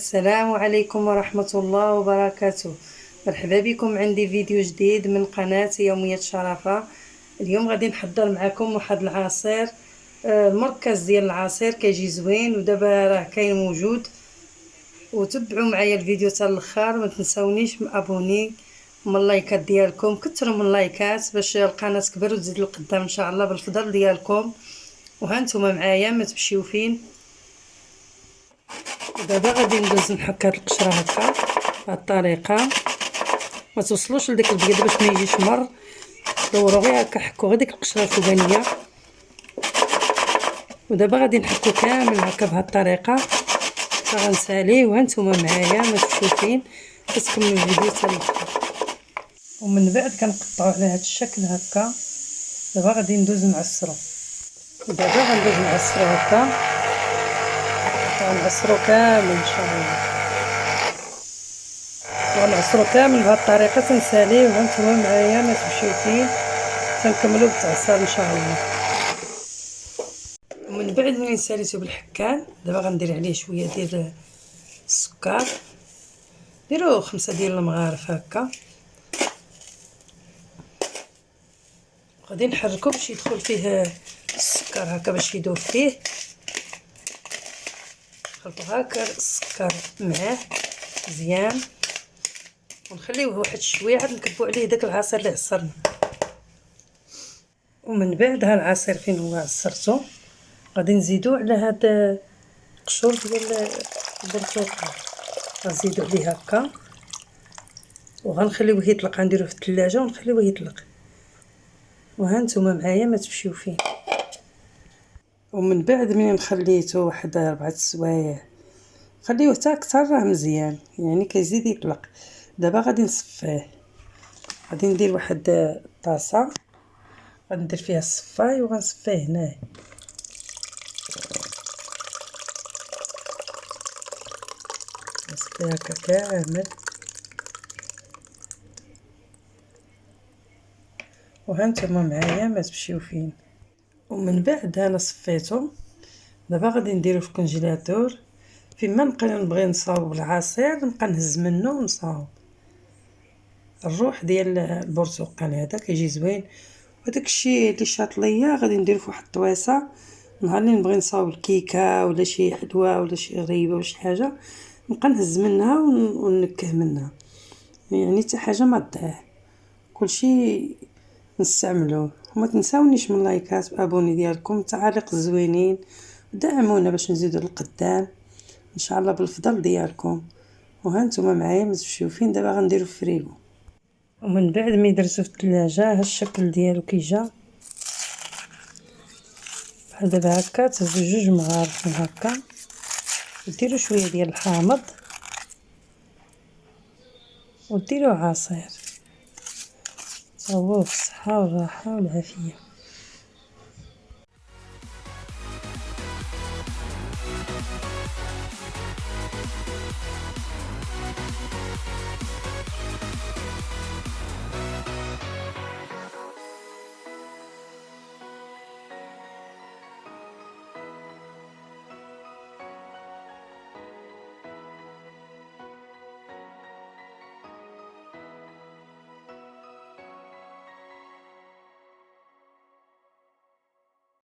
السلام عليكم ورحمة الله وبركاته. مرحبا بكم عندي فيديو جديد من قناة يومية شرفة. اليوم غادي نحضر معكم واحد العصير، المركز ديال العصير كيجي زوين ودابا راه كاين موجود. وتبعوا معايا الفيديو حتى الاخر، ما تنساونيش من ابوني ومن اللايكات ديالكم، كثروا من اللايكات باش القناه تكبر وتزيد لقدام ان شاء الله بالفضل ديالكم. وها نتوما معايا ما تمشيو فين. دابا غادي ندوز نحك هاد القشره هكا بهاد الطريقه، ما توصلوش لديك البيض باش ما يجيش مر، دوروا غير هكا، حكوا غير ديك القشره الفوقانيه. ودابا غادي نحكو كامل هكا بهاد الطريقه، غنساليه. وهانتوما معايا ما تمشيو فين، كتكملوا الفيديو حتى الاخر. ومن بعد كنقطعوه على هاد الشكل هكا. دابا غادي ندوز نعصرو، ودابا غندوز نعصرو هكا، غنعصرو كامل ان شاء الله، غنعصرو كامل بهاد الطريقه تنساليه. وهانتوما معايا ما تمشيو فين، تنكملوا بالتعصير ان شاء الله. ومن بعد ملي ساليتو بالحكان، دابا غندير عليه شويه ديال السكر، ديروا 5 ديال المغارف هكا. غادي نحركو باش يدخل فيه السكر هكا باش يذوب فيه. نخلطو هكا السكر معاه مزيان، ونخليوه واحد شويه عاد نكبو عليه داك العصير اللي عصرنا. ومن بعد ها العصير فين هو عصرته، غادي نزيدو على هاد القشور ديال البرتقال، غنزيدو عليه هكا وغنخليوه يطلق. غنديروه في الثلاجه ونخليوه يطلق. وها نتوما معايا ما تمشيو فيه. ومن بعد ملي خليته واحد 4 سوايع، خليوه حتى اكثر، راه مزيان يعني كيزيد يطلق. دابا غادي نصفيه، غادي ندير واحد الطاسه، غندير فيها الصفاي وغنصفيه هنايا. نصفيه هكا كامل. وها نتوما معايا ما تمشيو فين. ومن بعد انا صفيته، دابا غادي نديرو في الكونجيلاتور. فيما نبغي نصاوب العصير نبقى نهز منه ونصاوب. الروح ديال البرتقال هذا كيجي زوين. وداك الشيء اللي شاط ليا غادي ندير في واحد الطويصه، نهار اللي نبغي نصاوب الكيكه ولا شي حلوه ولا شي غريبه ولا شي حاجه، نبقى نهز منها ونكه منها، يعني حتى حاجه ما تضيع، كلشي نستعملوه. وما تنساونيش من لايكات وابوني ديالكم، التعاليق الزوينين، دعمونا باش نزيدو للقدام ان شاء الله بالفضل ديالكم. وها نتوما معايا ما تمشيو فين. دابا غنديرو في الفريغو. ومن بعد ملي درتو في الثلاجه ها الشكل ديالو كيجا بحال دابا هكا. تهزو 2 مغارف من هكا، وديروا شويه ديال الحامض وديروا عصير. صوبوه بالصحه والراحه والعافيه.